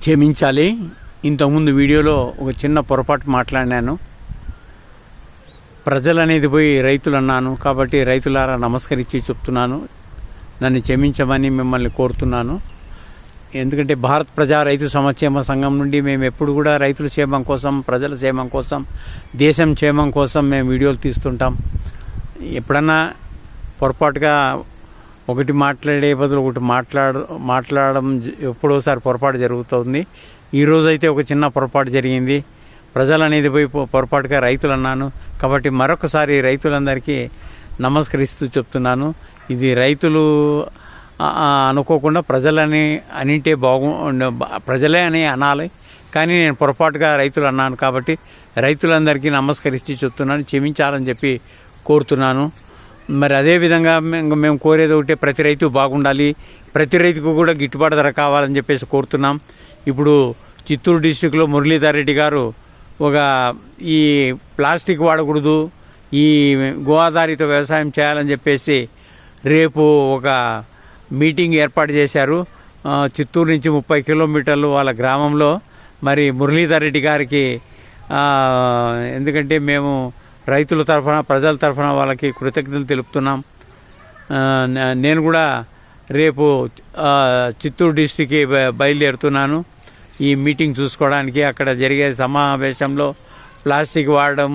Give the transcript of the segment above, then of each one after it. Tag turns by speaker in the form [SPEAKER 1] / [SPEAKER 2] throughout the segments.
[SPEAKER 1] క్షమించాలి. ఇంతకుముందు వీడియోలో ఒక చిన్న పొరపాటు మాట్లాడినాను. ప్రజలనేది పోయి రైతులు అన్నాను. కాబట్టి రైతులారా నమస్కరించి చెప్తున్నాను, నన్ను క్షమించమని మిమ్మల్ని కోరుతున్నాను. ఎందుకంటే భారత్ ప్రజా రైతు సంక్షేమ సంఘం నుండి మేము ఎప్పుడు కూడా రైతుల క్షేమం కోసం, ప్రజల క్షేమం కోసం, దేశం క్షేమం కోసం మేము వీడియోలు తీస్తుంటాం. ఎప్పుడన్నా పొరపాటుగా ఒకటి మాట్లాడే బదులు ఒకటి మాట్లాడడం ఎప్పుడోసారి పొరపాటు జరుగుతుంది. ఈరోజైతే ఒక చిన్న పొరపాటు జరిగింది. ప్రజలు అనేది పోయి పొరపాటుగా రైతులు అన్నాను. కాబట్టి మరొకసారి రైతులందరికీ నమస్కరిస్తూ చెప్తున్నాను. ఇది రైతులు అనుకోకుండా ప్రజలని అనింటే ప్రజలే అని అనాలి. కానీ నేను పొరపాటుగా రైతులు అన్నాను. కాబట్టి రైతులందరికీ నమస్కరిస్తూ చెప్తున్నాను, క్షమించాలని చెప్పి కోరుతున్నాను. మరి అదేవిధంగా మేము కోరేది ఒకటే, ప్రతి రైతు బాగుండాలి, ప్రతి రైతుకు కూడా గిట్టుబాటు ధర కావాలని చెప్పేసి కోరుతున్నాం. ఇప్పుడు చిత్తూరు డిస్టిక్లో మురళీధర్ రెడ్డి గారు ఈ ప్లాస్టిక్ వాడకూడదు, ఈ గో ఆధారిత వ్యవసాయం చేయాలని చెప్పేసి రేపు ఒక మీటింగ్ ఏర్పాటు చేశారు. చిత్తూరు నుంచి 30 కిలోమీటర్లు వాళ్ళ గ్రామంలో. మరి మురళీధర్ రెడ్డి గారికి ఎందుకంటే మేము రైతుల తరఫున, ప్రజల తరఫున వాళ్ళకి కృతజ్ఞతలు తెలుపుతున్నాం. నేను కూడా రేపు చిత్తూరు డిస్టిక్కి బయలుదేరుతున్నాను ఈ మీటింగ్ చూసుకోవడానికి. అక్కడ జరిగే సమావేశంలో ప్లాస్టిక్ వాడడం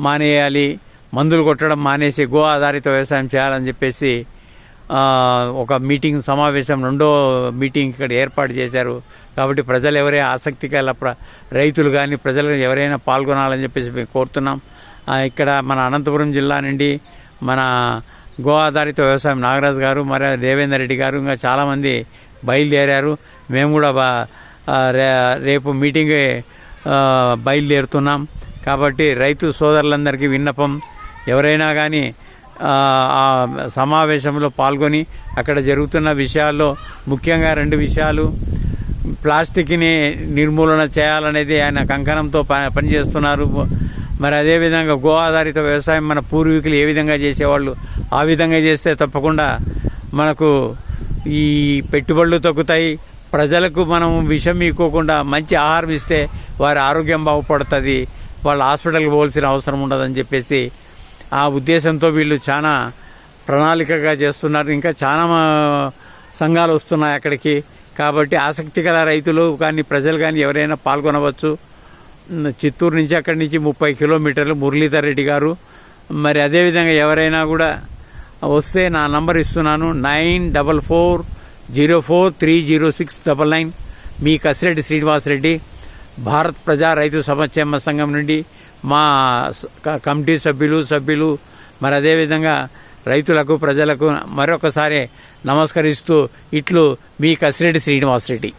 [SPEAKER 1] మానేయాలి, మందులు కొట్టడం మానేసి గో ఆధారిత వ్యవసాయం చేయాలని చెప్పేసి ఒక మీటింగ్ సమావేశం, రెండో మీటింగ్ ఇక్కడ ఏర్పాటు చేశారు. కాబట్టి ప్రజలు ఎవరైనా ఆసక్తి గల రైతులు కానీ ప్రజలు ఎవరైనా పాల్గొనాలని చెప్పేసి మేము కోరుతున్నాం. ఇక్కడ మన అనంతపురం జిల్లా నుండి మన గో ఆధారిత వ్యవసాయం నాగరాజు గారు, మరి దేవేందర్ రెడ్డి గారు, ఇంకా చాలామంది బయలుదేరారు. మేము కూడా రేపు మీటింగ్ బయలుదేరుతున్నాం. కాబట్టి రైతు సోదరులందరికీ విన్నపం, ఎవరైనా కానీ ఆ సమావేశంలో పాల్గొని అక్కడ జరుగుతున్న విషయాల్లో ముఖ్యంగా 2 విషయాలు, ప్లాస్టిక్ని నిర్మూలన చేయాలనేది ఆయన కంకణంతో పనిచేస్తున్నారు. మరి అదేవిధంగా గో ఆధారిత వ్యవసాయం మన పూర్వీకులు ఏ విధంగా చేసేవాళ్ళు ఆ విధంగా చేస్తే తప్పకుండా మనకు ఈ పెట్టుబడులు తగ్గుతాయి. ప్రజలకు మనం విషం ఇవ్వకుండా మంచి ఆహారం ఇస్తే వారి ఆరోగ్యం బాగుపడుతుంది, వాళ్ళు హాస్పిటల్కి పోవాల్సిన అవసరం ఉండదని చెప్పేసి ఆ ఉద్దేశంతో వీళ్ళు చాలా ప్రణాళికగా చేస్తున్నారు. ఇంకా చాలా సంఘాలు వస్తున్నాయి అక్కడికి. కాబట్టి ఆసక్తి గల రైతులు కానీ ప్రజలు కానీ ఎవరైనా పాల్గొనవచ్చు. చిత్తూరు నుంచి అక్కడి నుంచి 30 కిలోమీటర్లు మురళీధర్ రెడ్డి గారు. మరి అదేవిధంగా ఎవరైనా కూడా వస్తే నా నంబర్ ఇస్తున్నాను, 9440430699. మీ కసిరెడ్డి శ్రీనివాసరెడ్డి, భారత్ ప్రజా రైతు సంక్షేమ సంఘం నుండి మా కమిటీ సభ్యులు మరి అదేవిధంగా రైతులకు, ప్రజలకు మరొకసారి నమస్కరిస్తూ ఇట్లు మీ కసిరెడ్డి శ్రీనివాసరెడ్డి.